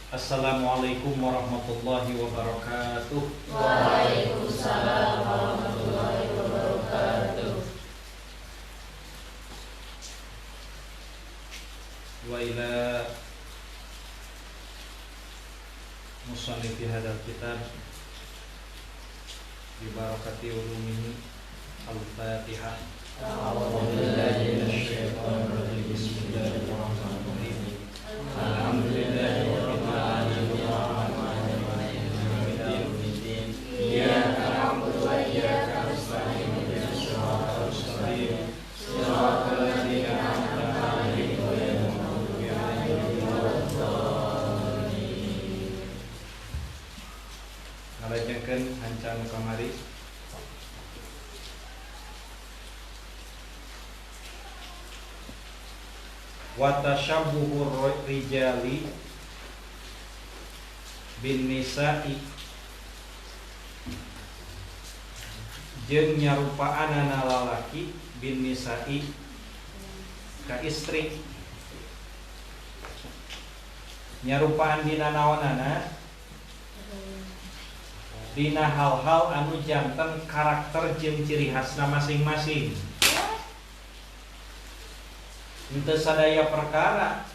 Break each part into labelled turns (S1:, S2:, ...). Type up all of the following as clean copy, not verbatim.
S1: Assalamualaikum warahmatullahi wabarakatuh.
S2: Waalaikumsalam warahmatullahi wabarakatuh.
S1: Wa ila musannifi hadzal kitab bi barakati ulumihi al-Fatihah.
S2: A'udzu billahi minasy syaithanir rajim. Bismillahirrahmanirrahim. Alhamdulillahirabbil alamin arrahmanir rahim maliki yaumiddin. Iyyaka na'budu wa iyyaka nasta'in ihdinas siratal mustaqim. Shiratal ladzina an'amta 'alaihim ghairil maghdubi 'alaihim waladdallin.
S1: Ngalajenkeun hancan kamari. Wa tashabbuhur rijali bin nisa'i jeung nyarupaanana lalaki bin nisa'i ka istri. Nyarupaan dina naonana dina hal-hal anu janten karakter jeung ciri khasna masing-masing. Henteu sadaya perkara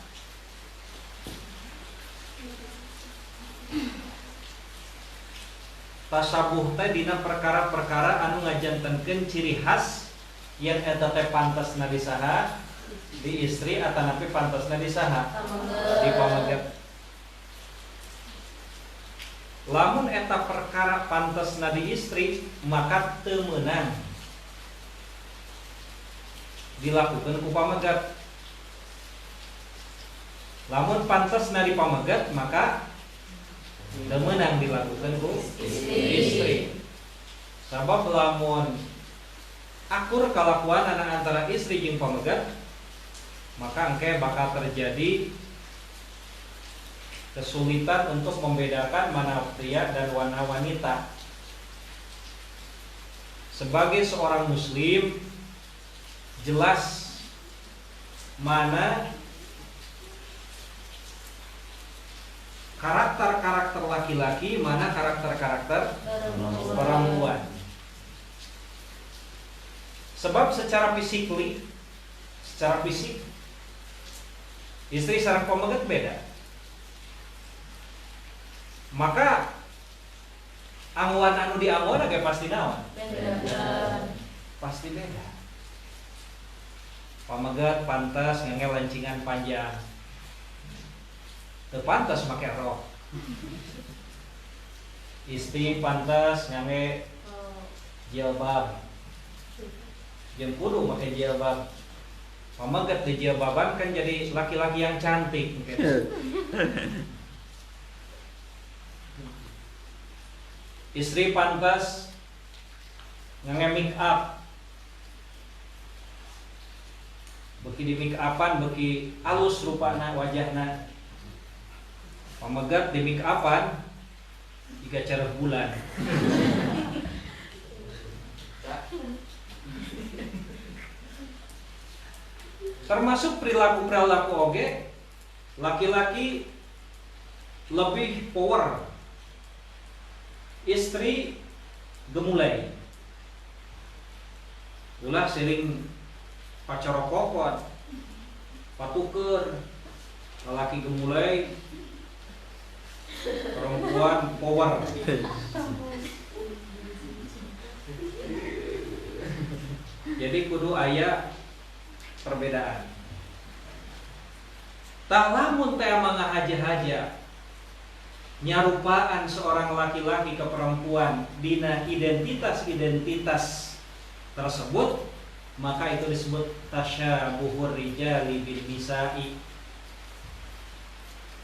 S1: tasabuh teh dina perkara-perkara anu ngajantenkeun ciri khas yang eta teh pantesna di saha, di istri atanapi pantesna di saha, di pamegat. Lamun eta perkara pantesna di istri, maka teu meunang dilakukan ku pamegat. Lamun pantesna di pamegat, maka teu meunang dilakukan ku istri. Sabab lamun akur kalakuan antara istri jeung pamegat, maka engke bakal terjadi kesulitan untuk membedakan mana pria dan mana wanita. Sebagai seorang muslim, jelas mana karakter-karakter laki-laki, mana karakter-karakter perempuan. Sebab secara fisik istri sareng pamegat beda. Maka anguan anu dianguan ge pasti naon?
S2: Beda.
S1: Pasti beda. Pamegat pantas ngenge lancingan panjang, teu pantas make rok. Istri pantas ngenge jilbab, jeung kudu make jilbab. Pamegat di jilbaban kan jadi laki-laki yang cantik gitu. Istri pantas ngenge make up, beki di make upan, beki alus rupana wajahna. Pamegat di make upan jika cereuh bulan. Termasuk perilaku-perilaku oge, laki-laki lebih power, istri gemulai. Ulah sering pacorokokot, patuker, lelaki gemulai, perempuan power. Jadi kudu aya perbedaan. Tak lamun teh mangahaja-haja nyarupaan seorang laki-laki ke perempuan dina identitas tersebut, maka itu disebut tasyabuhur rijali bin nisa'i.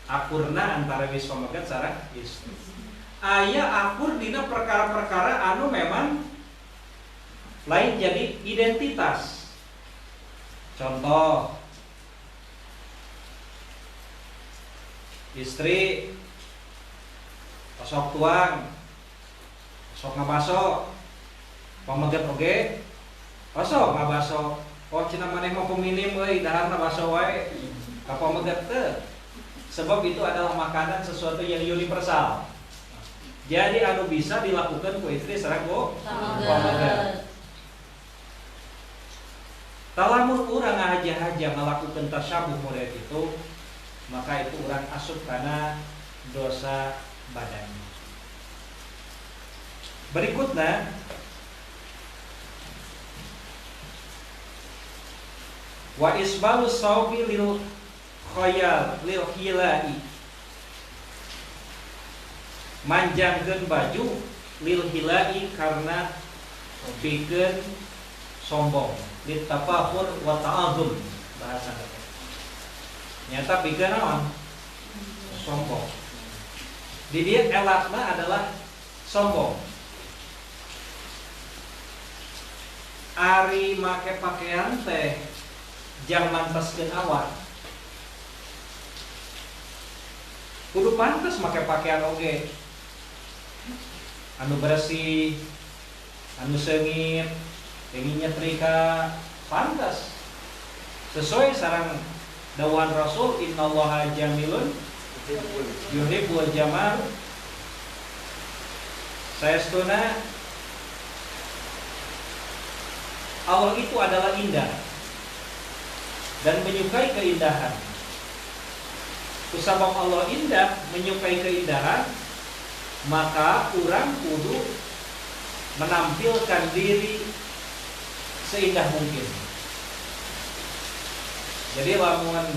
S1: Akurna antara wis pamegat sareng istri. Aya akur dina perkara-perkara anu memang lain jadi identitas. Contoh, istri sok tuang, sok ngabaso, pamegat oge, sok ngabaso. Oh cina maneh mau peminim euy, daharna baso wae. Ka pamegat teu. Sebab itu adalah makanan sesuatu yang universal. Jadi anu bisa dilakukan ku istri sareng ku pamageut. Talamun urang ngahaja-haja ngalakukeun tasyabuh model itu, maka itu urang asup kana dosa badan. Berikutnya wa isbalu saubi lil khayal lil hilai, manjangkeun baju lil hilai karena pikeun sombong, lit tafahur wa ta'adzum bahasa kata. Nyata pikeun naon? Sombong. Di dia elatna adalah sombong. Ari make pakaian teh jang mantaskeun awak. Kudu pantas make pakaian oge. Anu bersih, anu seungit, pengen nyetrika pantas. Sesuai sareng dawuhan Rasul, innallaha jamilun yuhibbul jamal. Saestuna Allah itu adalah indah dan menyukai keindahan. Kusabab Allah indah, menyukai keindahan, maka orang kudu menampilkan diri seindah mungkin. Jadi lamun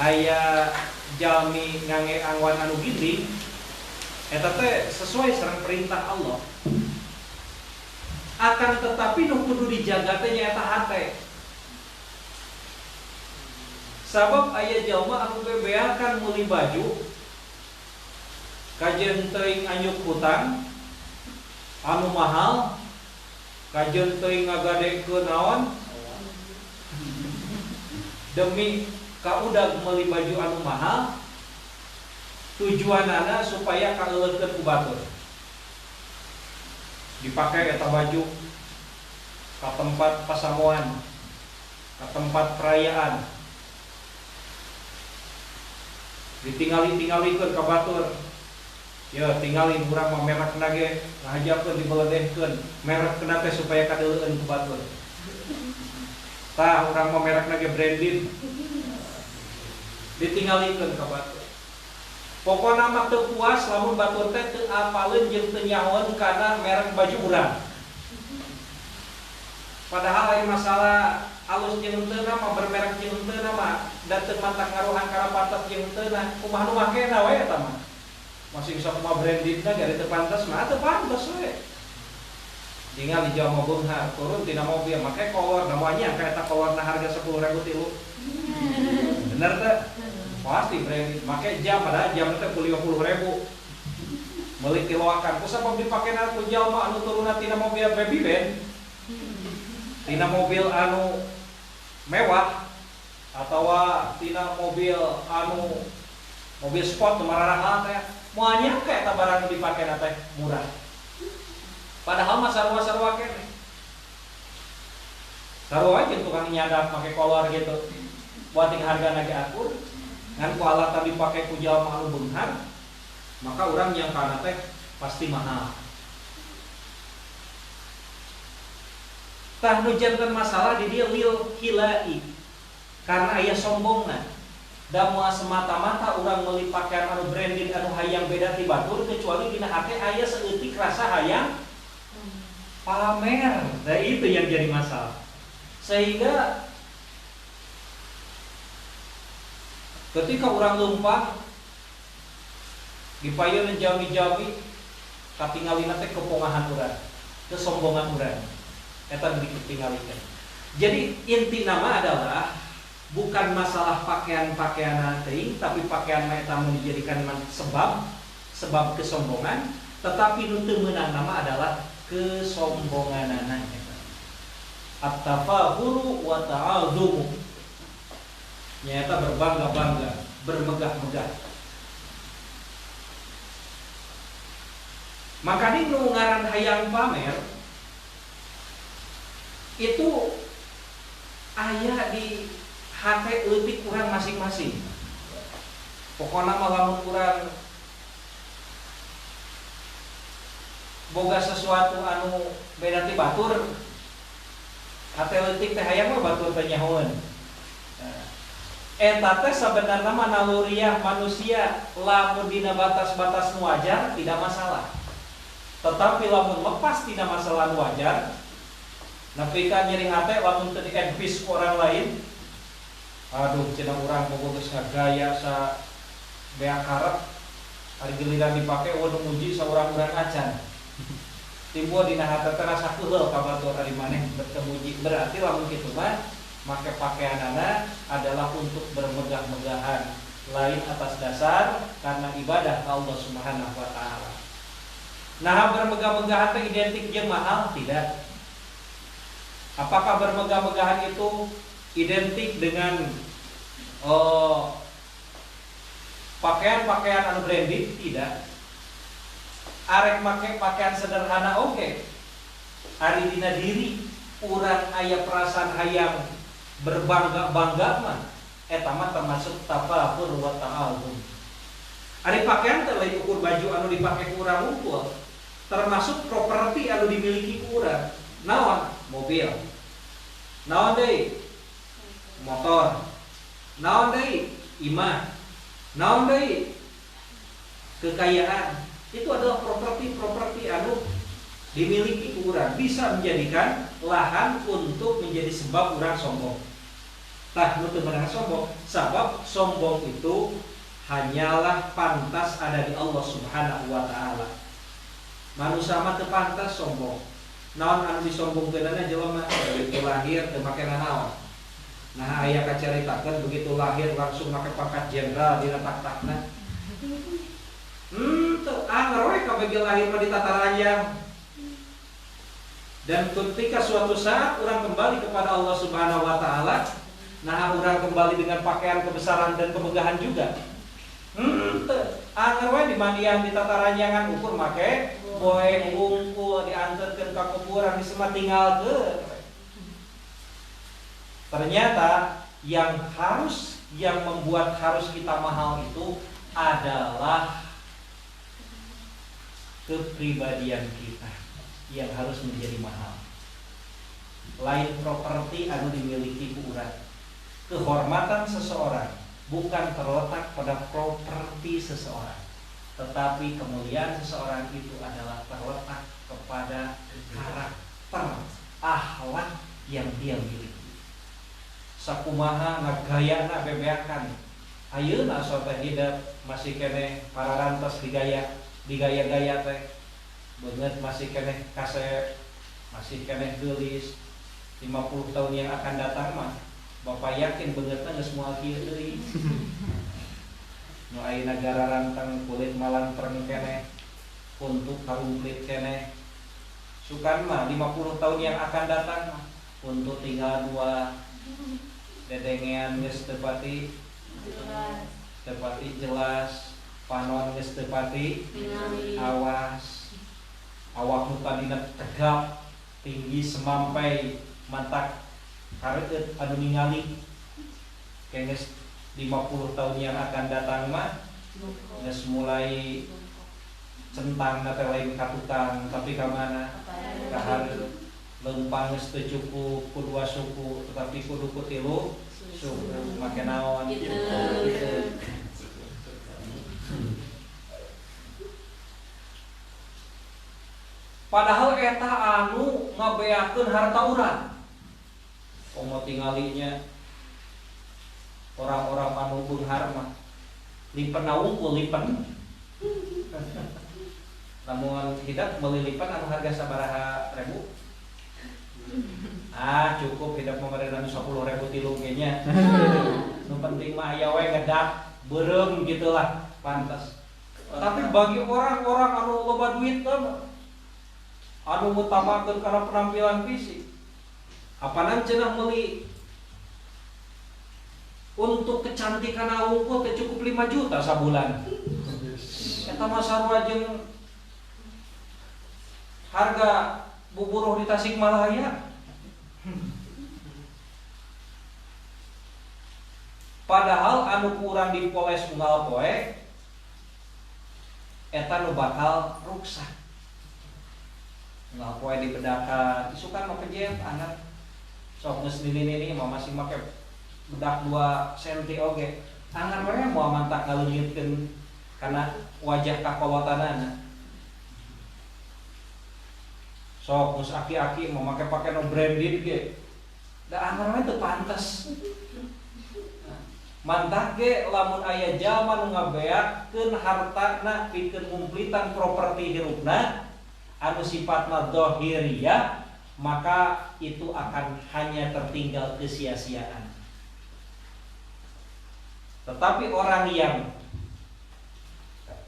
S1: aya jalmi ngangge angwan anu ginding, eta teh sesuai sareng perintah Allah. Akan tetapi nu kudu dijaga teh nyaeta hate. Sabab aya jalma anu bebeakan meuli baju kajeun teuing anyuk hutang anu mahal, kajeun teuing ngagadekeun naon demi kaudag meuli baju anu mahal, tujuanana supaya kaeuleutkeun ku batur. Dipakai eta baju ke tempat pasamuan, ke tempat perayaan, ditinggali-tinggalikeun ka batur. Ya tinggalin urang mah merekna ge ngahajakeun dibeledehkeun, merekna teh supaya kadeuleun ku batur. Tah urang mah merekna ge branded, ditinggalikeun ka batur. Pokona mah teu puas lamun batur teh teu apaleun jeung teu nyahoeun kana merek baju urang. Padahal lain masalah alus jeung henteu mah bermerek jeung henteu mah da teu mantang ngaruhan kana pantas jeung henteu kumaha nu makena we eta mah. Masih bisa kumaha brandedna gari teu pantas mah teu pantas we. Tinggal di Jawa Beunghar turun tina mobil make kolor namanya kayak eta kolorna harga 10.000 tilu. Bener teh? Pasti branded, make jam ada jam teh 50.000. Meuli kiloakan, kusabab dipakena ku jalma anu turunna tina mobil baby band, tina mobil anu mewah, atawa tina mobil anu mobil sport mararang teh, moal nyangka eta barang dipakena teh murah. Padahal mah sarua-sarua keneh. Sarua jeung tukang nyadap make kolor gitu. Buat yang hargana ge akur. Ngan ku alat tadi pakai ku jalma anu beunghar, maka urang yang kana teh pasti mahal. Tah nu janten masalah di dia lil hilai, karena aya sombongna. Da moal semata-mata urang meuli pakaian anu branded anu hayang beda ti batur, kecuali dina hate aya saeutik rasa hayang pamer. Nah itu yang jadi masalah. Sehingga ketika orang lumpang dipayeun jami-jami katingalina teh kepongahan urang, kesombongan urang. Eta ditinggalikeun. Jadi inti nama adalah bukan masalah pakaian-pakaian teuing, tapi pakaian eta dijadikan sebab kesombongan, tetapi nu teu meunang nama adalah kesombonganana eta. At-tafahuru wa ta'adzumu. Nyata berbangga-bangga, bermegah-megah. Maka di nu ngaran hayang pamer itu aya di hate leutik urang masing-masing. Pokona mah lamun urang boga sesuatu anu beda ti batur, hate leutik teh hayang mah batur teh nyahoeun. Eta teh sebenarnya mah naluriah manusia, lamun dina batas-batas nu wajar tidak masalah. Tetapi lamun lepas tina masalah nu wajar, nepikeun nyeri hate lamun teu di-advise ku orang lain, aduh cenah urang boga geus ngagaya sa bea karep, ari giliran dipake weuh muji saurang-urang acan. Timbul dina hate teh rasa keul ka batur ari maneh berkemuji. Berarti lamun kitu mah make pakaianana adalah untuk bermegah-megahan, lain atas dasar karena ibadah Allah Subhanahu wa taala. Nah, bermegah-megahan itu identik jeung mahal? Tidak. Apakah bermegah-megahan itu identik dengan pakaian-pakaian anu branded? Tidak. Arek make pakaian sederhana oke. Ari dina diri urang aya perasaan hayang berbangga-bangga mah eta mah termasuk tafahur wa ta'awun. Ari pakaian teh lain ukur baju anu dipake ku urang unggul, termasuk properti anu dimiliki ku urang. Naon? Mobil. Naon deui? Motor. Naon deui? Imah. Naon deui? Kekayaan. Itu adalah properti anu dimiliki ku urang, bisa menjadikan lahan untuk menjadi sebab urang sombong. Tah nu teu meunang sombong, sabab sombong itu hanyalah pantas ada di Allah Subhanahu wa taala. Manusia mah teu pantas sombong. Naon anu disombongkeunana jelema begitu lahir teu make nanaon. Nah aya kacaritakeun begitu lahir langsung make pangkat jenderal dina tak-takna. Teu anger we kabeh lahir mah di tataranjang. Dan ketika suatu saat orang kembali kepada Allah Subhanahu wa taala, nah orang kembali dengan pakaian kebesaran dan kemegahan juga. Anger we di mandian di tataranjangan ukur make boe unggul diantarkeun ka kuburan disema tinggalkeun. Ternyata yang membuat harus kita mahal itu adalah kepribadian kita yang harus menjadi mahal. Lain properti anu dimiliki ku urang. Kehormatan seseorang bukan terletak pada properti seseorang, tetapi kemuliaan seseorang itu adalah terletak kepada karakter, akhlak yang dia miliki. Sakumaha ngagayana bebeakan, ayeuna sote hidup masih kene pararantos digaya-gaya teh. Beungeut masih keneh kasep, masih keneh geulis. 50 tahun yang akan datang mah Bapak yakin beungeutna geus moal kieu deui. Nu aya negara rantang kulit malang pereng keneh, untuk karumplit keneh. Sukan mah 50 tahun yang akan datang mah untuk tinggal dua dedengean geus teu pati jelas, panon geus teu pati awas. Awak muka dina tegap tinggi semampai mantak kareueut anu ningali. Geus 50 tahun yang akan datang mah geus mulai centang teh lain ka tukang tapi ka mana? Ka hareup. Leumpang geus teu cukup ku dua suku tetapi kudu ku tilu suku. Make naon? Gitu. Padahal eta anu ngabeakeun harta urang. Komo tingalinya orang-orang anu beunghar mah lipen wungkul lipen. Lamun hidup meuli lipen anu harga sabaraha ribu? Cukup hidup pemerintah 10.000 tilung ge nya. Nu penting mah aya we ngedak beureum gitulah pantas. Tapi bagi orang-orang anu loba duit anu ngutamakeun kana penampilan fisik, apanan cenah meuli untuk kecantikan wungkul teh cukup 5 juta sabulan. Eta mah sarua jeung harga buburuh di Tasikmalaya. Padahal anu kurang dipoles unggal poe eta nu bakal rusak. Unggal poe dibedakan, isukan mau kejet anak sok geus nini mah masih make bedak 2 cm oge. Tangan we moal mantak ngaleungitkeun kana wajah kakolotanana. Sok geus aki-aki mau make no branded ge. Da anggar we teu pantes. Mantak ge lamun aya jalma nu ngabeakeun hartana pikeun ngumplitan properti hirupna anu sifatna dhahiriyah, maka itu akan hanya tertinggal kesia-siaan. Tetapi orang yang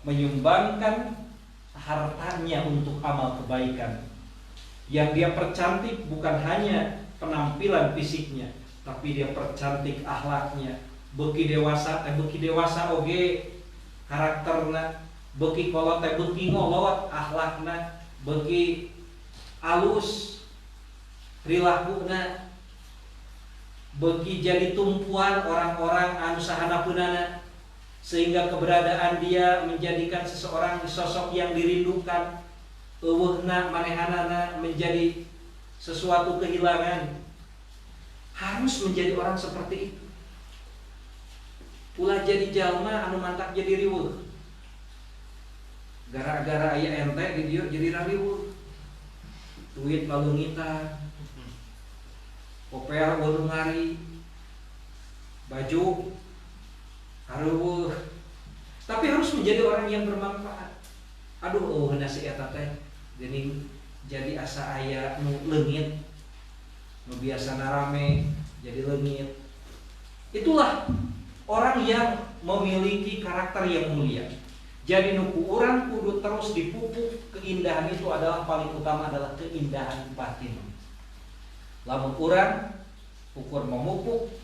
S1: menyumbangkan hartanya untuk amal kebaikan, yang dia percantik bukan hanya penampilan fisiknya, tapi dia percantik akhlaknya. Beuki dewasa oge karakterna, beuki kolot teh beuki ngolot akhlakna, beuki alus prilakuna, beuki jadi tumpuan orang-orang anu sahanapeunana, sehingga keberadaan dia menjadikan seseorang sosok yang dirindukan, eueuhna manehanana menjadi sesuatu kehilangan. Harus menjadi orang seperti itu. Ulah jadi jalma anu mantak jadi riweuh. Gara-gara aya ente di dieu jadi riweuh. Duit balungitan. Popea bolu ngari. Baju hareuweuh. Tapi harus menjadi orang yang bermanfaat. Aduh, heuna si eta teh geuning jadi asa aya nu leungit. Nu biasana rame jadi leungit. Itulah orang yang memiliki karakter yang mulia. Jadi nuku urang kudu terus dipupuk keindahan itu adalah paling utama adalah keindahan batin. Lamun urang ukur memupuk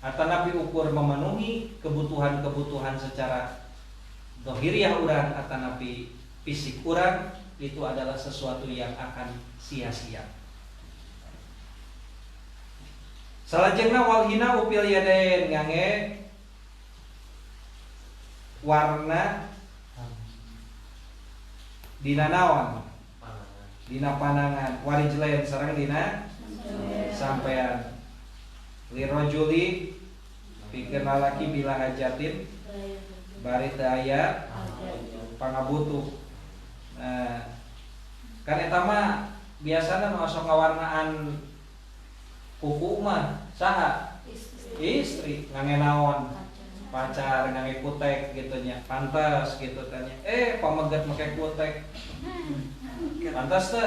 S1: atanapi ukur memenuhi kebutuhan-kebutuhan secara dohiriyah urang atanapi fisik urang, itu adalah sesuatu yang akan sia-sia. Salajengna wal hina upil yadain ngange warna dina naon? Dina panangan, warijlain sareng dina sampean. Lirojuli pikeun lalaki bila hajatin bari teu aya pangabutuh. Nah, kan eta mah biasana nu sok ngawarnaan kuku mah saha? Istri ngange naon? Pacar ngange kutek gitu nya. Pantas gitu tanya. Pamegat make kutek. Pantas teu?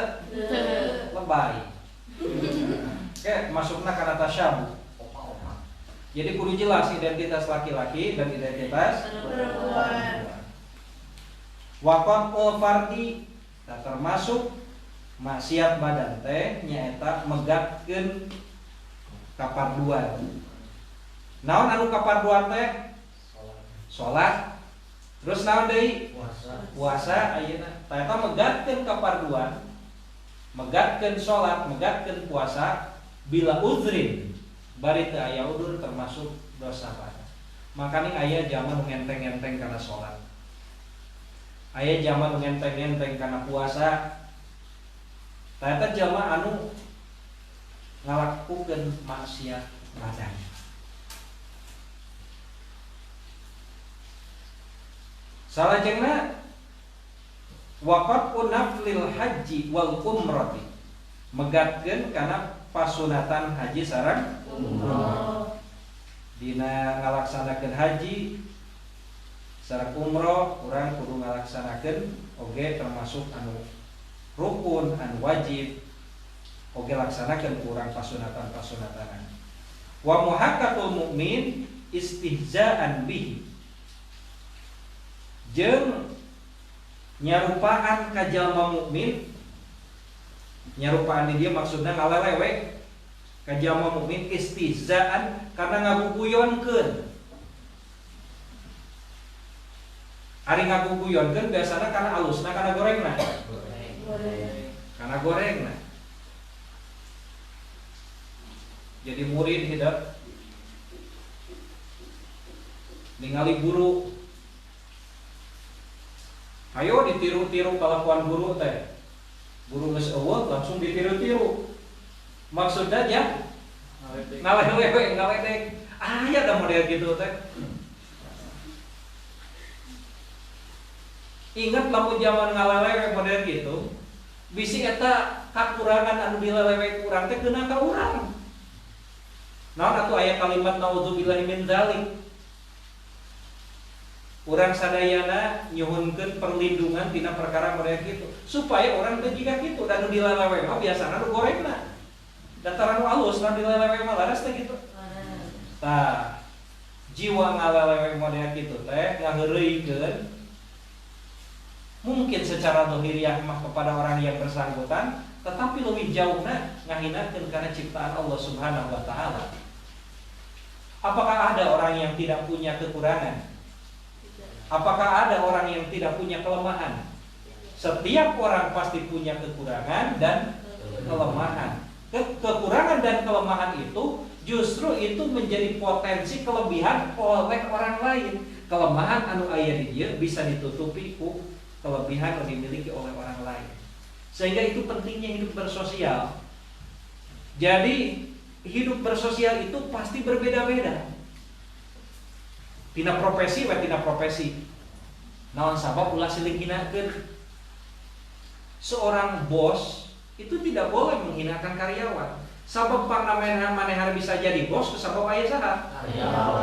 S1: Lebay. Masukna kana tasyabuh. Jadi kudu jelas identitas laki-laki dan identitas perempuan. Waqaf al-fardi termasuk maksiat badan teh nyaeta megatkeun kaparduan. Naon anu kaparduan teh? Salat. Terus naon deui? Puasa ayeuna. Eta megatkeun kaparduan, megatkeun salat, megatkeun puasa bila uzrin. Bari teu aya udur termasuk dosa badan. Makanya aya zaman ngenteng-ngenteng karena salat. Aya zaman ngenteng-ngenteng karena puasa. Ternyata jamaah anu ngalakukeun maksiat badan. Salajengna waqaf naflil haji wal umrati, megatkeun kana pasunatan haji sareng umroh. Dina ngalaksanakeun haji sareng umroh urang kudu ngalaksanakeun oge termasuk anu rukun, anu wajib oge laksanakeun urang pasunatan-pasunatanan. Wa muhaqqatul mukmin istihza'an bihi, jeung nyarupaan ka jalma mukmin. Nyarupaan dia maksudna ngalelewe ka jalma mukmin istihza'an karena ngaguguyonkeun. Ari ngaguguyonkeun biasana karena alusna kana gorengna. Karena gorengna. Jadi murid hidup ningali guru. Ayo ditiru-tiru kelakuan guru teh. Guru geus eueuh langsung ditiru-tiru. Maksudnya ya ngaledek. Aya da model gitu teh. Ingat lamun zaman ngalelewe model gitu, bisi eta kakurangan anu dilelewe ku urang teh keuna ka urang. Naon atuh aya kalimat naudzubillahi min dzalik. Urang sadayana nyuhunkeun perlindungan tina perkara model gitu supaya orang teu jiga kitu dan nu dilelewe mah biasana nu gorengna. Dataran nu alus nu dilelewe mah laras teh gitu. Tah, jiwa ngalelewe model kitu teh ngaheureuikeun mungkin secara dohiriah mah kepada orang yang bersangkutan, tetapi lebih jauhnya ngahinakeun karena ciptaan Allah Subhanahu wa taala. Apakah ada orang yang tidak punya kekurangan? Apakah ada orang yang tidak punya kelemahan? Setiap orang pasti punya kekurangan dan kelemahan. Kekurangan dan kelemahan itu justru itu menjadi potensi kelebihan oleh orang lain. Kelemahan anu aya di dieu bisa ditutupi ku kelebihan yang dimiliki oleh orang lain. Sehingga itu pentingnya hidup bersosial. Jadi hidup bersosial itu pasti berbeda-beda. Tina profesi we tina profesi. Naon sabab ulah silih hinakeun. Seorang bos itu tidak boleh menghinakan karyawan. Sabab manehna bisa jadi bos sabab aya saha?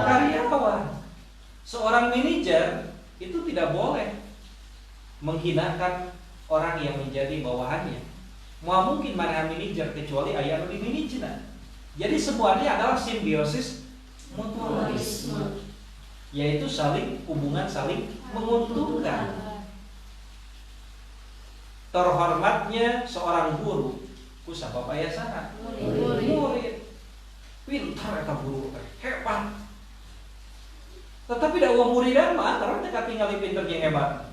S1: Karyawan. Seorang manajer itu tidak boleh menghinakan orang yang menjadi bawahannya. Mau mungkin mana manajer kecuali aya anu dimanajna. Jadi semuanya adalah simbiosis mutualisme, yaitu hubungan saling menguntungkan. Terhormatnya seorang guru ku sabab aya saha? Murid. Pintar eta guru, hebat. Tetapi da uang muridan mah tarang teh katingali pinter jeung hebat.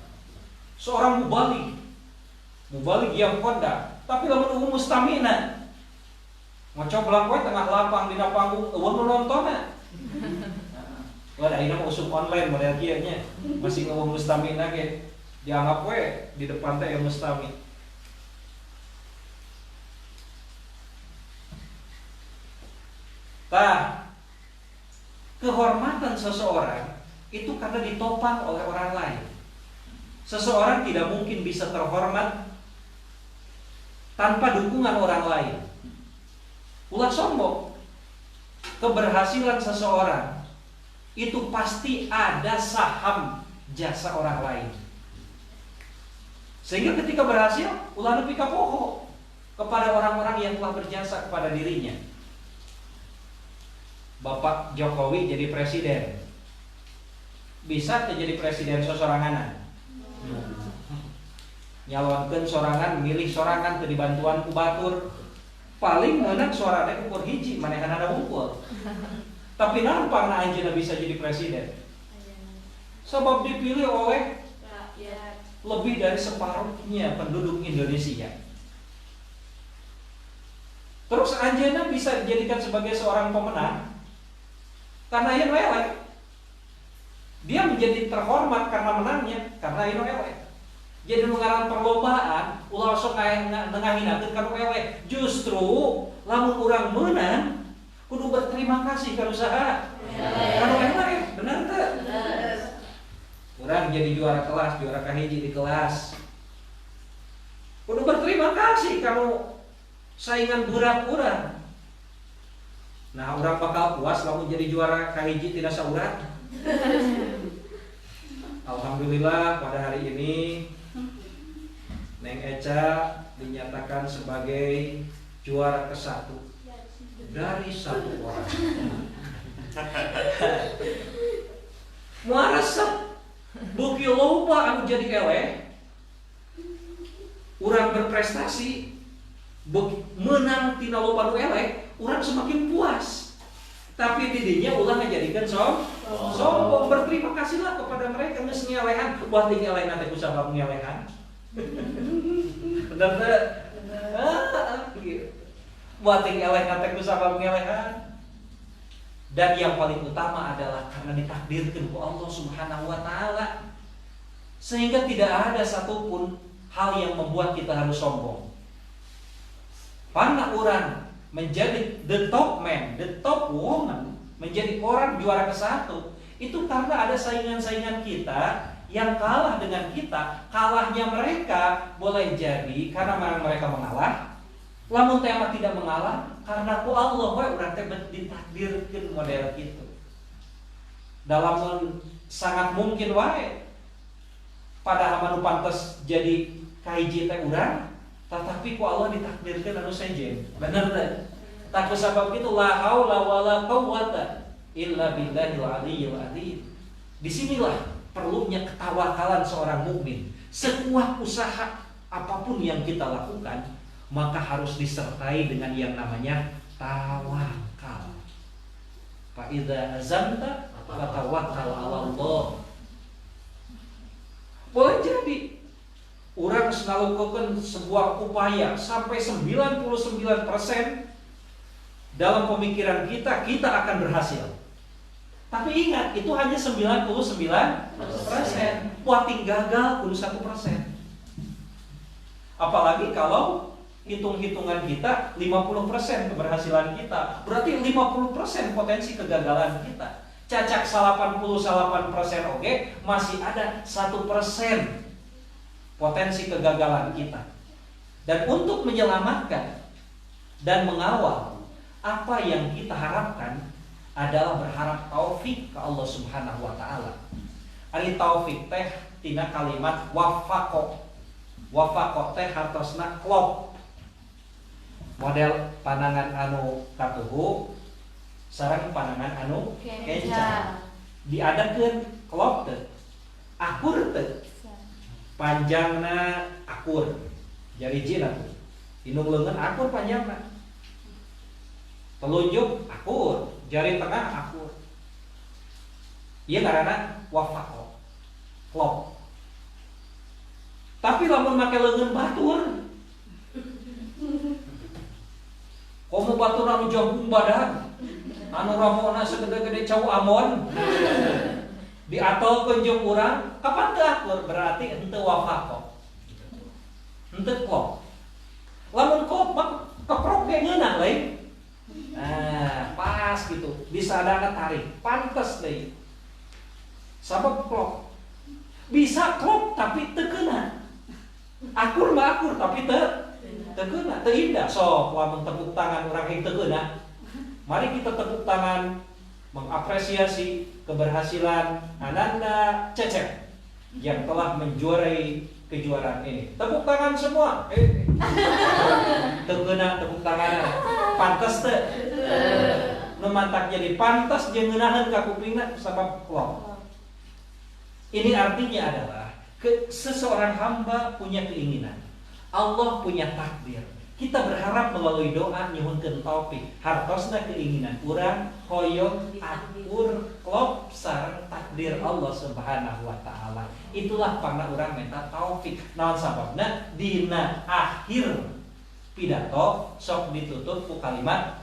S1: Seorang mubalik yang konda, tapi lamun mustamina ngocoblak we tengah lapang dina panggung eueuh nu nontonna. Wah, ayeuna mah usum online model kieu nya. Masih ngeueuh mustamina ge dianggap we di depan teh mustami. Tah, kehormatan seseorang itu karena ditopang oleh orang lain. Seseorang tidak mungkin bisa terhormat tanpa dukungan orang lain. Ulah sombong. Keberhasilan seseorang itu pasti ada saham jasa orang lain. Sehingga ketika berhasil, ulah nepi ka poho kepada orang-orang yang telah berjasa kepada dirinya. Bapak Jokowi jadi presiden. Bisa jadi presiden sosoranganan. Nyalonkeun sorangan, milih sorangan teu dibantuan ku batur. Paling meunang suarana ukur hiji manehanana unggul. Tapi nampakna anjeunna bisa jadi presiden. Sebab dipilih oleh lebih dari separuhnya penduduk Indonesia. Terus anjeunna bisa dijadikan sebagai seorang pemenang karena ieu elek. Dia menjadi terhormat karena menangnya, karena ieu elek. Jadi mengarang perlombaan, ulah sok ngahinakeun kanu elek. Justru lamun urang meunang, kudu berterima kasih ka usaha. Kanu elek, bener teu? Bener. Urang jadi juara kelas, juara kahiji di kelas. Kudu berterima kasih kanu saingan budak urang. Nah, urang bakal puas lamun jadi juara kahiji tidak saurat. Alhamdulillah pada hari ini Neng Eca dinyatakan sebagai juara ke-1 dari 1 orang. Muara resep buki loba anu jadi eleh. Urang berprestasi menang tina loba anu eleh, urang semakin puas. Tapi didinya ulah ngajadikeun sombong. Berterima kasihlah kepada mereka geus ngelehan. Wah, ting elehna teh ku sabab ngelehan. Bener teh? Wah, ting elehna teh ku sabab ngelehan. Dan yang paling utama adalah karena ditakdirkan oleh Allah Subhanahu wa taala. Sehingga tidak ada satupun hal yang membuat kita harus sombong. Karena orang menjadi the top man, the top woman, menjadi orang juara ke-1, itu karena ada saingan-saingan kita yang kalah dengan kita. Kalahnya mereka boleh jadi karena mereka mengalah. Lamun tema tidak mengalah karena ku Allah we urang teh ditakdirkeun model kitu. Dalam sangat mungkin wae pada manu pantes jadi kahiji teh urang, tetapi ku Allah ditakdirkeun anu sejen. Bener teh? Tak kusabab kitu la haula wala quwwata illa billahil aliyyil azim. Disinilah perlunya ketawakalan seorang mukmin. Sekuat usaha apapun yang kita lakukan, maka harus disertai dengan yang namanya tawakal. Fa idza azamta fatawakkal 'ala Allah. Boleh jadi orang melakukan sebuah upaya sampai 99% dalam pemikiran kita akan berhasil. Tapi ingat, itu hanya 99%. Puating gagal kudu 1%. Apalagi kalau hitung-hitungan kita 50% keberhasilan kita, berarti 50% potensi kegagalan kita. Cacak 88% oke, masih ada 1% potensi kegagalan kita. Dan untuk menyelamatkan dan mengawal apa yang kita harapkan adalah berharap taufik ke Allah Subhanahu wa taala. Ari taufik teh tina kalimat wafaqo. Wafaqo teh hartosna klop. Model panangan anu katuhu sareng panangan anu kenca. Diadakeun klop teh. Akur teh. Panjangna akur. Jari jina tuh. Inung leungeun akur panjangna. Telunjuk akur, jari tengah akur. Ieu ngaranna wafaqo. Klop. Tapi lamun make leungeun batur, komo batur anu jambung badan, anu ramona segede-gede cau amon, diatolkeun jeung urang, kapan teu akur berarti henteu wafaqo. Henteu klop. Lamun klop mah keprok ge ngeunah lain. Nah, pas gitu, disadana tarik, pantes deh. Sabab klop. Bisa klop tapi teu keuna. Akur mah akur tapi teu keuna, teu indah. Sok lamun tepuk tangan urang yang teu keuna. Mari kita tepuk tangan mengapresiasi keberhasilan Ananda Cecep yang telah menjuarai kejuaraan ini. Tepuk tangan semua. Teu keuna tepuk tangan. Pantes teu. Nu mantak jadi pantas jeung ngeunaheun ka kupingna sabab klop. Ini artinya adalah seseorang hamba punya keinginan. Allah punya takdir. Kita berharap melalui doa nyuhunkeun taufik. Hartosna keinginan urang hoyong akur klop sareng takdir Allah Subhanahu wa taala. Itulah pangna urang minta taufik. Naon sababna dina akhir pidato sok ditutup ku kalimat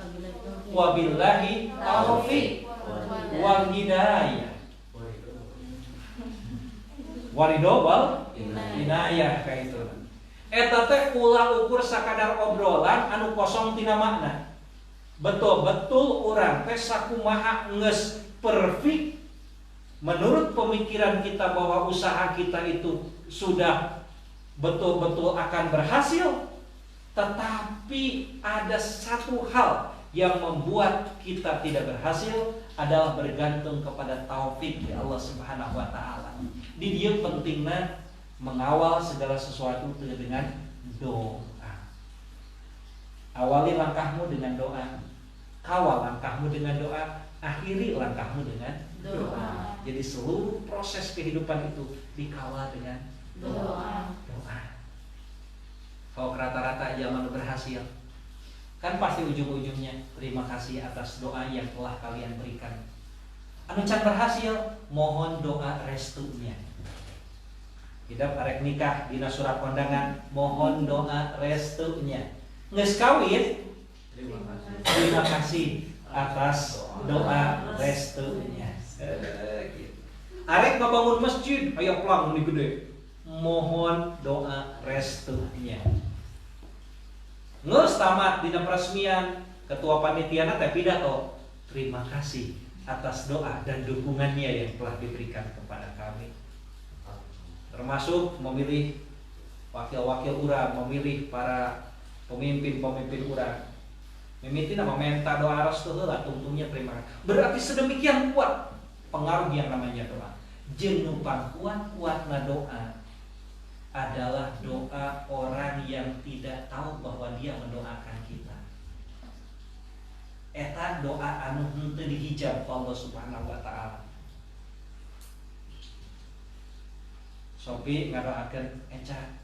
S1: wabillahi taufik wal hidayah. Warido wal hidayah kayak itu. Eta teh ulah ukur sakadar obrolan anu kosong tina makna. Betul-betul urang teh sakumaha geus perfect menurut pemikiran kita bahwa usaha kita itu sudah betul-betul akan berhasil. Tetapi ada satu hal yang membuat kita tidak berhasil adalah bergantung kepada taufik dari Allah Subhanahu wa taala. Di dia pentingnya mengawal segala sesuatu dengan doa. Awali langkahmu dengan doa. Kawal langkahmu dengan doa, akhiri langkahmu dengan doa. Jadi seluruh proses kehidupan itu dikawal dengan doa. Kalau rata-rata zaman berhasil, kan pasti ujung-ujungnya terima kasih atas doa yang telah kalian berikan. Anu can berhasil, mohon doa restunya. Hidup arek nikah dina surat kondangan, mohon doa restunya. Geus kawin, terima kasih atas doa restunya. Gitu. Arek ngabangun masjid, aya plang nu gede. Mohon doa restunya. Ngeus tamat dina peresmian, ketua panitiana teh pidato. Terima kasih atas doa dan dukungannya yang telah diberikan kepada kami. Termasuk memilih wakil-wakil urang, memilih para pemimpin-pemimpin urang. Mimiti nama minta doa restu heula tungtungnya terima kasih. Berarti sedemikian kuat pengaruh yang namanya doa. Jeung kuat-kuatna doa adalah doa orang yang tidak tahu bahwa dia mendoakan kita. Eta doa anu henteu dihijab Allah Subhanahu wa taala. Sopi ngadoakeun Eca.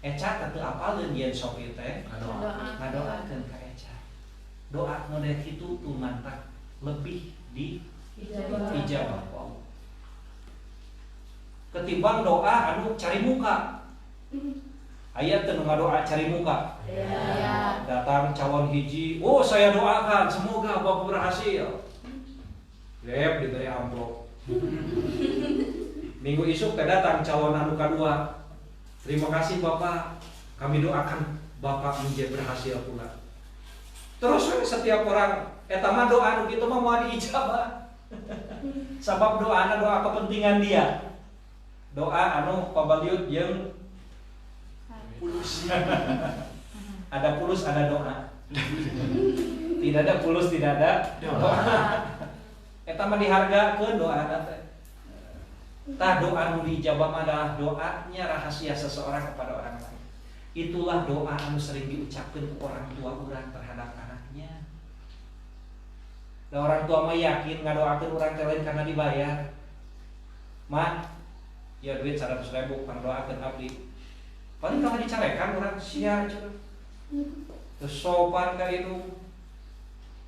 S1: Eca teu apaleun yen Sopi teh ngadoakeun ka Eca. Doa model kitu tumantak lebih di ijabah ku Allah. Ketimbang doa anu cari muka. Aya teu nu ngadoa cari muka. Datang calon hiji, oh saya doakan semoga Bapak berhasil. Lep diberi amplop. Minggu isuk teh datang calon anu kadua. Terima kasih Bapak, kami doakan Bapak menjadi berhasil pula. Terus setiap orang eta mah doa anu kitu mah moal diijabah. Sabab doana doa kepentingan dia. Doa anu pabaliut jeung pulus. Ada pulus, ada doa. Tidak ada pulus, tidak ada doa. Eta mah dihargakeun doana teh. Tah doa anu dijabah adalah doanya rahasia seseorang kepada orang lain. Itulah doa anu sering diucapkan ke orang tua urang terhadap anaknya. Dan orang tua mah yakin ngadoakeun urang teh lain karena dibayar. Mak, ya duit 100.000 kang doakeun abdi. Paling kalau dicarekan urang sia cenah. Terus sopan ka indung.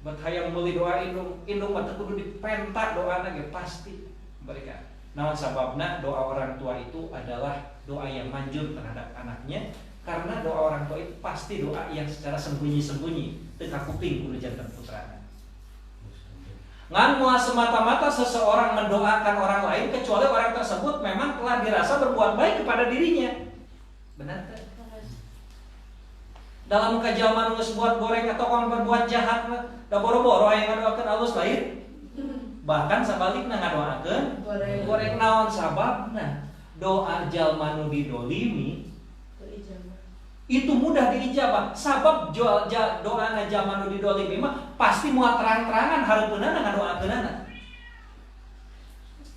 S1: Bet hayang meuli doa indung mah teu kudu dipentak doana ge pasti berikan. Namun sababna doa orang tua itu adalah doa yang manjur terhadap anaknya, karena doa orang tua itu pasti doa yang secara sembunyi-sembunyi teu kakuping kudu janten putrana. Ngan moal semata-mata seseorang mendoakan orang lain kecuali orang tersebut memang telah dirasa berbuat baik kepada dirinya. Benar tak? Dalam kajaman geus buat goreng atau kon berbuat jahat mah da boro-boro aya ngadoakeun alus lain. Bahkan sabalikna ngadoakeun goreng naon sababna doa jalma nu didolimi itu mudah diijabah. Sabab doana jalma nu didolimi mah pasti moal terang-terangan hareupeunana ngadoakeunana.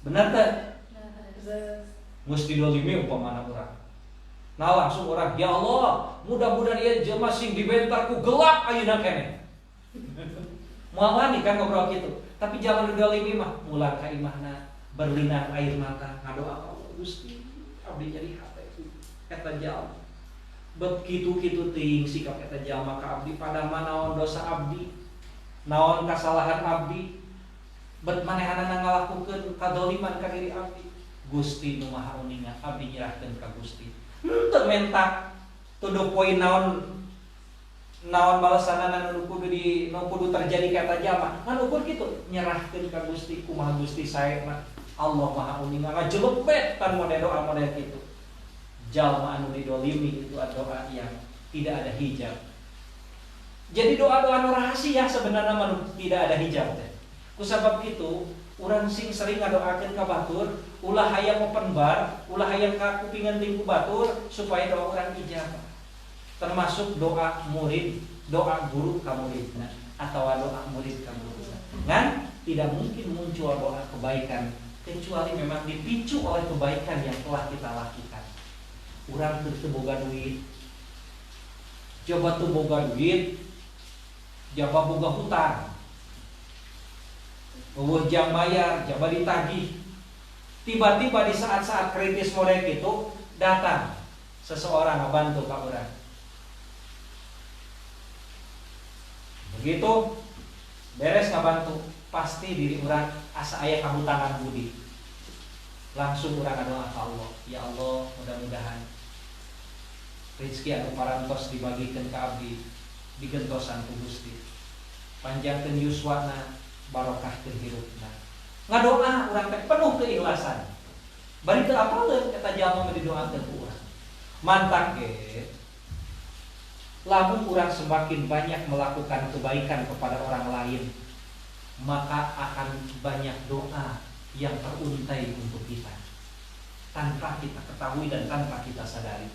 S1: Benar teh? Mus didolimi umpamana urang. Nah langsung orang, ya Allah, mudah-mudahan ieu jelema sing dibentar ku gelap ayeuna keneh. Moal wani kan ngobrol kitu. Tapi jangan didolimi mah mulang ka imahna berlinang air mata ngadoa Allah Gusti abdi jadi hate eta jalma. Bet kitu-kitu teuing sikap eta jalma ka abdi padahal naon dosa abdi, naon kasalahan abdi. Bet manehanana ngalakukeun kadoliman ka diri abdi. Gusti nu Maha Uningan abdi nyerahkeun ka Gusti. Teu mentak tuduh poin naon balasanana nu kudu terjadi ka eta jalma. Kan ukur kitu nyerahkeun ka Gusti kumaha Gusti sae mah Allah Maha Uningan ngajelebet kan model doa model kitu. Jalma anu didolimi itu doa yang tidak ada hijab. Jadi doa-doa nu rahasia sebenarnya mah tidak ada hijab teh. Ku sabab kitu urang sing sering ngadoakeun ka batur, ulah hayang open bar, ulah hayang ka kupingan tingku batur supaya doa urang ijabah. Termasuk doa murid, doa guru ka muridna atau doa murid ka guruna. Ngan tidak mungkin muncul doa kebaikan kecuali memang dipicu oleh kebaikan yang telah kita lakukan. Urang teu boga duit, coba teu boga duit, jaba boga hutang. Eueuh jam bayar, jaba ditagih. Tiba-tiba di saat-saat kritis model itu datang seseorang ngebantu ka urang. Begitu beres ngabantu, pasti diri urang asa aya kahutangan budi. Langsung urang doa ka Allah, ya Allah, mudah-mudahan rezeki anu parantos dibagikeun ka abdi digentosan ku Gusti. panjangkeun yuswana, barokahkeun hirupna. Ngadoa urang teh penuh keikhlasan. Bari teu apaleun eta jalma didoakeun ku urang. Mantak ge lamun urang semakin banyak melakukan kebaikan kepada orang lain, maka akan banyak doa yang teruntai untuk kita tanpa kita ketahui dan tanpa kita sadari.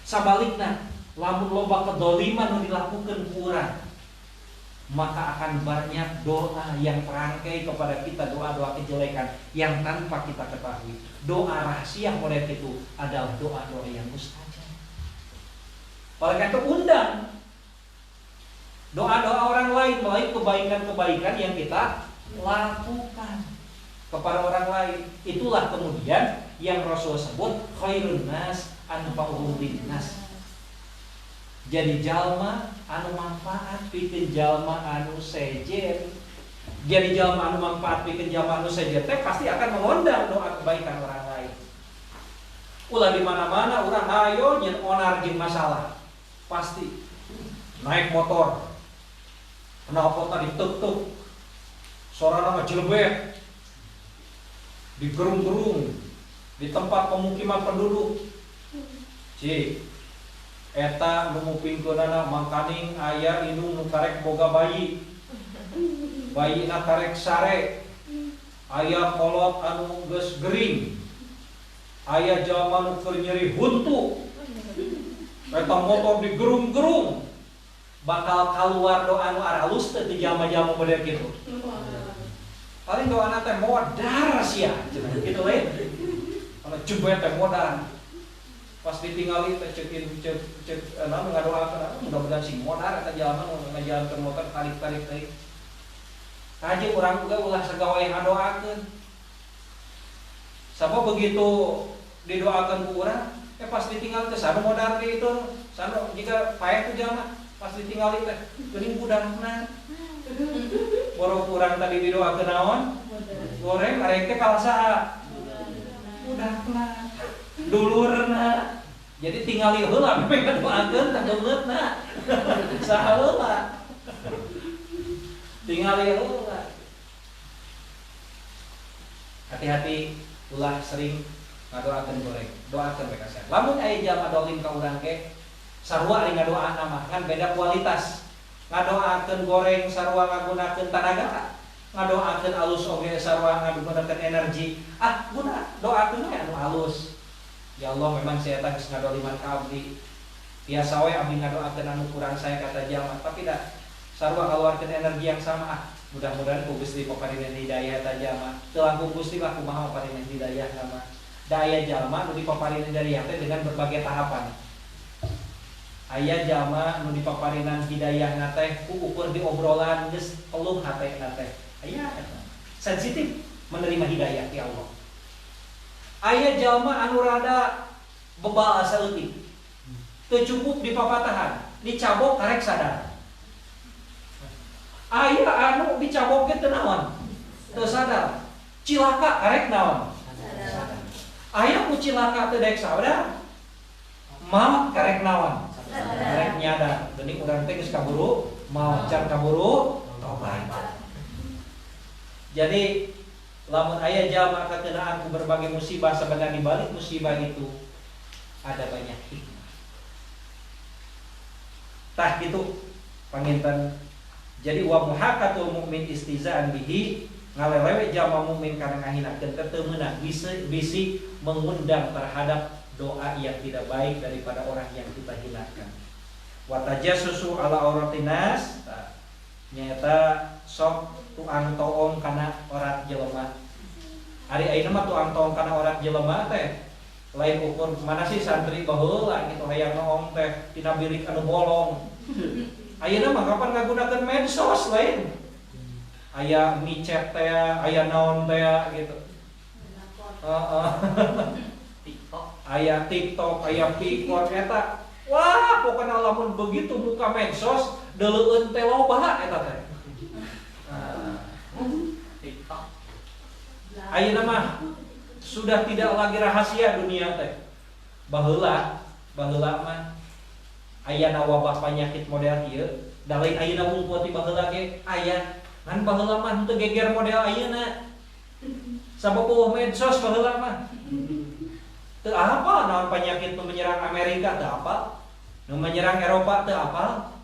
S1: Sabalikna, lamun loba kedoliman nu dilakukeun ku urang, maka akan banyak doa yang terangkai kepada kita, doa-doa kejelekan yang tanpa kita ketahui. Doa rahasia model itu adalah doa-doa yang mustajab. Oleh karena itu undang doa-doa orang lain melalui kebaikan-kebaikan yang kita lakukan kepada orang lain. Itulah kemudian yang Rasul sebut khairun nas anfa'uhum linnas. Jadi jalma anu manfaat pikeun jalma anu sejen. Jadi jalma anu manfaat pikeun jalma anu sejen teh pasti akan mengundang doa kebaikan orang lain. Ulah di mana-mana urang hayo nyen onar jeung masalah. Pasti naik motor knalpotna dituk-tuk, sorana ngajelebet, digerung-gerung di tempat pemukiman penduduk. Cik, eta nu mupingkeunana mangkaning aya indung nu karek boga bayi. Bayina karek sare. Aya kolot anu geus gering. Aya jalma nu keur nyeri huntu. Eta motor digerung-gerung. Bakal keluar doa nu aralus teh di jalma-jalma model kitu. Paling doana teh modar sia, gitu we. Ana jebet teh modar. Pas ditinggali teh cek naon ngadoakeun, mudah-mudahan sing modar eta jalma nu ngajalankeun motor tarik-tarik teh. Kaji urang juga ulah sagawe ngadoakeun. Sabab begitu didoakeun ku urang, pas ditinggal teh sana modar di itu, sana jika payah tu jalma pas ditinggali teh geuning budakna. Boro urang tadi didoakeun naon? Goreng arek teh kalah saha? Budakna. Dulurna. Jadi tingali heula meh ngadoakeun teh geutna. Saha heula? Tingali heula. Hati-hati ulah sering ngadoakeun goreng. Doakeun mereka sehat. Lamun aya jalma dolim ka urang ge sarua ari ngadoaanna mah kan beda kualitas. Ngadoakeun goreng sarua ngagunakeun tanaga, ngadoakeun alus oge sarua ngagunakeun energi. Guna doakeun we anu alus. Ya Allah, memang saya eta geus ngadoliman ka abdi. Biasa we abdi ngadoakeun anu kurang saya kata jalma, tapi da sarua kaluarkeun energi yang sama. Mudah-mudahan ku Gusti paparingan hidayah ta jalma. Teu langkung Gusti lah kumaha paparingan hidayah nama. Daya jalma nu dipaparingan hidayah teh dengan berbagai tahapan. Aya jalma nu dipaparinan hidayahna teh ku ukur di obrolan geus eluh hatena teh. Aya eta. Sensitif menerima hidayah ti Allah. Aya jalma anu rada bebal asa leutik. Teu cukup di papatahan, dicabok karek sadar. Aya anu dicabok ge teu naon? Teu sadar. Cilaka karek naon? Sadar. Aya ku cilaka teu daek sadar. Maut karek naon? Karek nyadar. Geuning urang teh geus kaburu maot can kaburu tobat. Jadi lamun aya jalma kakeunaan ku berbagai musibah, sebenarnya di balik musibah itu ada banyak hikmah. Tah kitu panginten. Jadi wa muhaqatul mukmin istizaan bihi, ngalelewe jalma mukmin kana ngahinakeun teu meunang bisi mengundang terhadap doa yang tidak baik daripada orang yang kita hinakan. Wa tajassusu ala auratinas, nyata sok tuang toong kana orat jelema. Ari ayeuna mah tuang toong kana orat jelema teh lain ukur mana sih santri baheula gitu hayang noong teh tina bilik anu bolong. Ayeuna mah kapan ngagunakeun medsos lain. Aya micet teh, aya naon teh gitu. Aya TikTok, aya Pikor eta. Wah, pokoknya lamun begitu buka medsos, deuleueun teh loba eta teh. TikTok. Ayeuna mah sudah tidak lagi rahasia dunia teh. Baheula mah aya wabah penyakit model ieu Da lain ayeuna unggul ti baheula ge aya. Ngan baheula mah henteu geger model ayeuna. Sabogoh medsos baheula mah. Teu apa naon penyakit nu menyerang Amerika teu apa. Nu menyerang Eropa teu apa.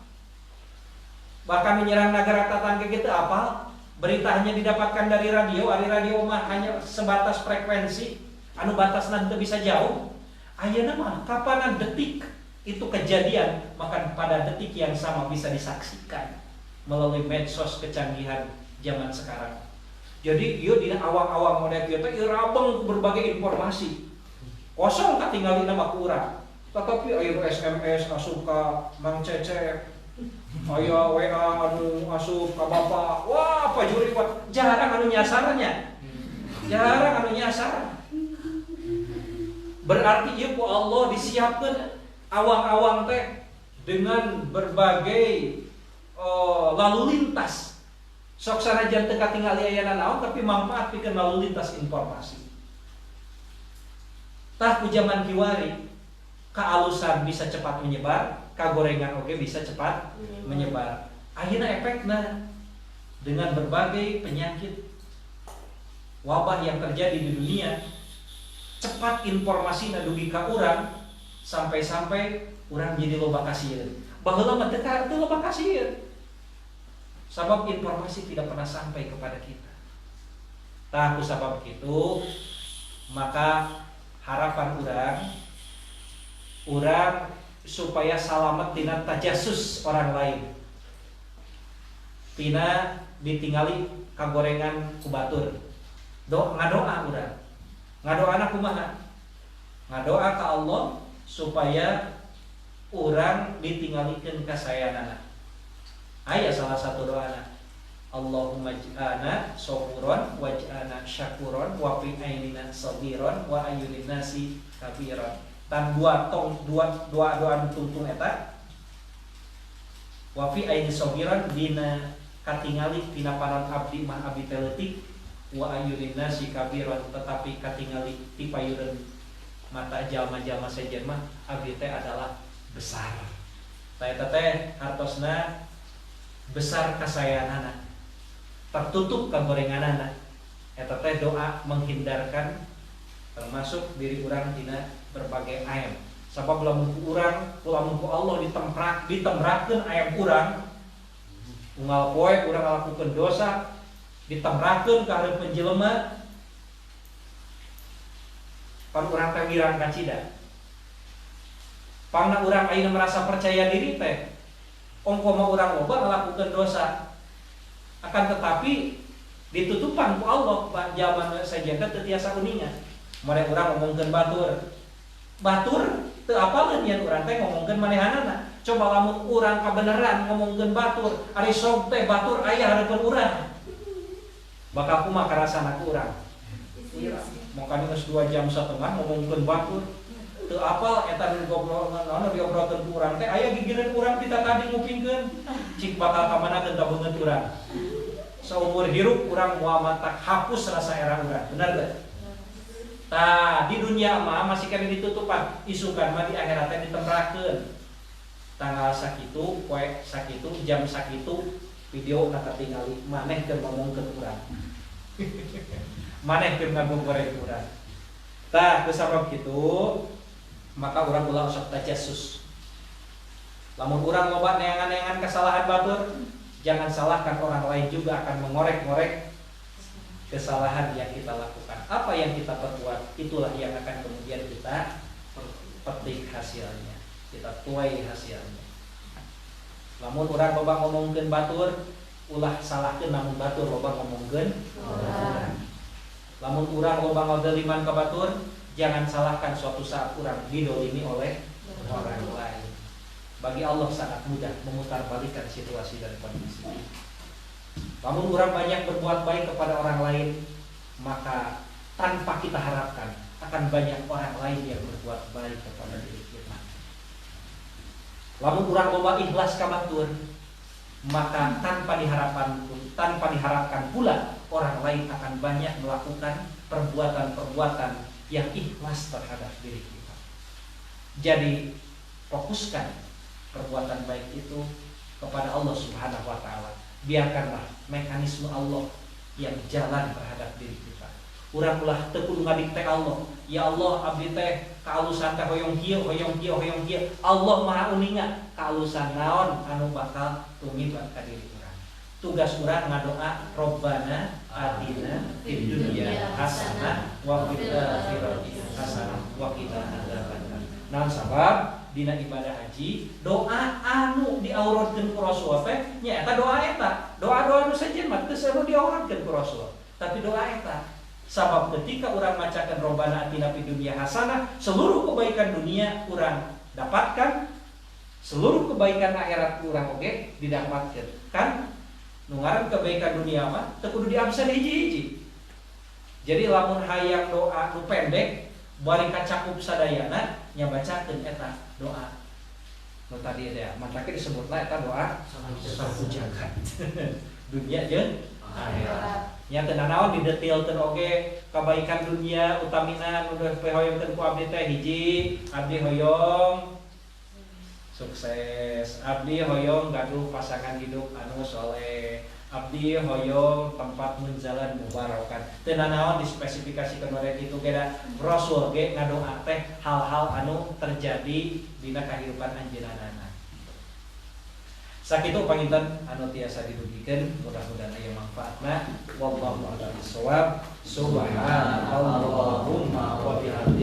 S1: Bahkan menyerang negara tetangga kita apa? Berita hanya didapatkan dari radio, ari radio mah hanya sebatas frekuensi, anu batasna teu bisa jauh. Ayeuna mah kapanan detik itu kejadian, maka pada detik yang sama bisa disaksikan melalui medsos kecanggihan zaman sekarang. Jadi ieu dina awang-awang model kieu teh rabeng berbagai informasi. Kosong katinggalin nama kurang. Tetapi ayo SMS asup ka Mang Cecep, ayo WA anu asup ka Bapak. Wah, Pak Juri jarang anu nyasarnya. Jarang anu nyasar. Berarti ieu ku Allah disiapkeun awang-awang teh dengan berbagai lalu lintas. Sok sanajan teu katingali ayana naon tapi manfaat pikeun lalu lintas informasi. Tah ku zaman kiwari kealusan bisa cepat menyebar, kagorengan oke bisa cepat menyebar. Akhirnya efeknya dengan berbagai penyakit wabah yang terjadi di dunia, cepat informasi dugi ka urang sampai-sampai urang jadi loba kasieun. Baheula mah teu loba kasieun. Sabab informasi tidak pernah sampai kepada kita. Tah ku sabab kitu, maka harapan urang supaya salamet tina tajasus orang lain, tina ditingali kagorengan ku batur. Ngadoa urang, ngadoana kumaha? Ngadoa ka Allah supaya urang ditingalikeun kasayanana. Aya salah satu doana, Allahumma ij'alna saburon waj'alna syakuron wa fi ainina sabiron wa ayyunin nasi kabiron. Dan dua doa tungtung eta wa fi aini sabiron dina katingali tina panon abdi mah abdi teh leutik wa ayyunin nasi kabiron, tetapi katingali ti payeureun mata jalma-jalma sejen mah abdi teh adalah besar. Tah eta teh hartosna besar kasayanana, tertutup kagorenganana. Eta teh doa menghindarkan termasuk diri urang tina berbagai aib. Sabab lamun ku urang, lamun ku Allah ditembrakeun aib urang, unggal poe urang ngalakukeun dosa, ditembrakeun ka hareupeun jelema, pan urang teh wirang kacida. Pangna urang ayeuna merasa percaya diri teh, ongkoma urang loba ngalakukeun dosa. Akan tetapi ditutupan ku Allah zaman sajen teh teu tiasa uningan. Mare urang ngomongkeun batur teu apaleun yen urang teh ngomongkeun manehanana. Coba lamun urang kabeneran ngomongkeun batur, ari sok teh batur aya hareupeun urang. Bakal kumaha karasana ku urang. Makanya geus 2 jam setengah ngomongkeun batur. Teu apal eta nu diobrolkeun ku urang teh aya gigireun urang pita tadi ngupingkeun. Cik bakal ka manakeun ka beungeut urang. Saumur hirup urang moal matak hapus rasa era urang. Benar gak? Tah di dunia mah masih kena ditutupan, isukan mah di akhirat teh ditembrakeun. Tanggal sakitu, poe sakitu, jam sakitu, video nak katingali maneh keur ngomongkeun urang. Maneh keur ngagogoreng urang. Tah ku sabab kitu, maka urang ulah sok tajasus. Lamun urang loba neangan-neangan kesalahan batur, jangan salahkan orang lain juga akan mengorek-ngorek kesalahan yang kita lakukan. Apa yang kita perbuat, itulah yang akan kemudian kita petik hasilnya, kita tuai hasilnya. Lamun urang loba ngomongkeun batur, ulah salahkeun namun batur loba ngomongkeun urang. Lamun urang loba ngadoliman ka batur, jangan salahkan suatu saat urang didolimi oleh orang lain. Bagi Allah sangat mudah memutarbalikkan situasi dan kondisi. Namun orang banyak berbuat baik kepada orang lain, maka tanpa kita harapkan akan banyak orang lain yang berbuat baik kepada diri kita. Lamun orang loba ikhlas ka batur, maka tanpa diharapkan pula orang lain akan banyak melakukan perbuatan-perbuatan yang ikhlas terhadap diri kita. Jadi fokuskan perbuatan baik itu kepada Allah Subhanahu wa taala. Biarkanlah mekanisme Allah yang jalan terhadap diri kita. Urang ulah teu kudu ngadikte Allah. Ya Allah, abdi teh kaalusan teh hoyong kieu. Allah Maha uninga kaalusan naon anu bakal tumiba ka diri urang. Tugas urang ngadoa Robbana atina fid dunya hasanah wa fil akhirati hasanah wa qina adzabannar. Naon sabab dina ibadah haji doa anu diauratkeun ku Rasul teh nyaeta doa eta. Doa-doa nu sajen mah teu seru diauratkeun ku Rasul, tapi doa eta. Sabab ketika orang macakan Robbana atina fid dunya hasanah, seluruh kebaikan dunia orang dapatkan, seluruh kebaikan akhirat orang oge didapatkan. Kan nu ngaran kebaikan dunia mah teu kudu diabsen hiji-hiji. Jadi lamun hayang doa nu pendek bari kacakup sadayana nya bacakeun eta doa. Nu tadi ada mantake disebutna eta doa sapu jagat. Dunia jeung akhirat. Nya teu naon didetailkeun oge kabaikan dunia utamina nu hoyongkeun ku abdi teh hiji, abdi hoyong sukses, abdi hoyong gaduh pasangan hidup anu soleh, abdi hoyong tempat menjalan mubarakan. Teu naon dispesifikasikeun oleh kitu geda Rasul ge ngadoa teh hal-hal anu terjadi dina kahirupan anjeunna. Sakitu panginten anu tiasa didugikeun, mudah-mudahan aya manfaatna. Wallahu a'lam bishawab. Subhanallahumma wa bihamdika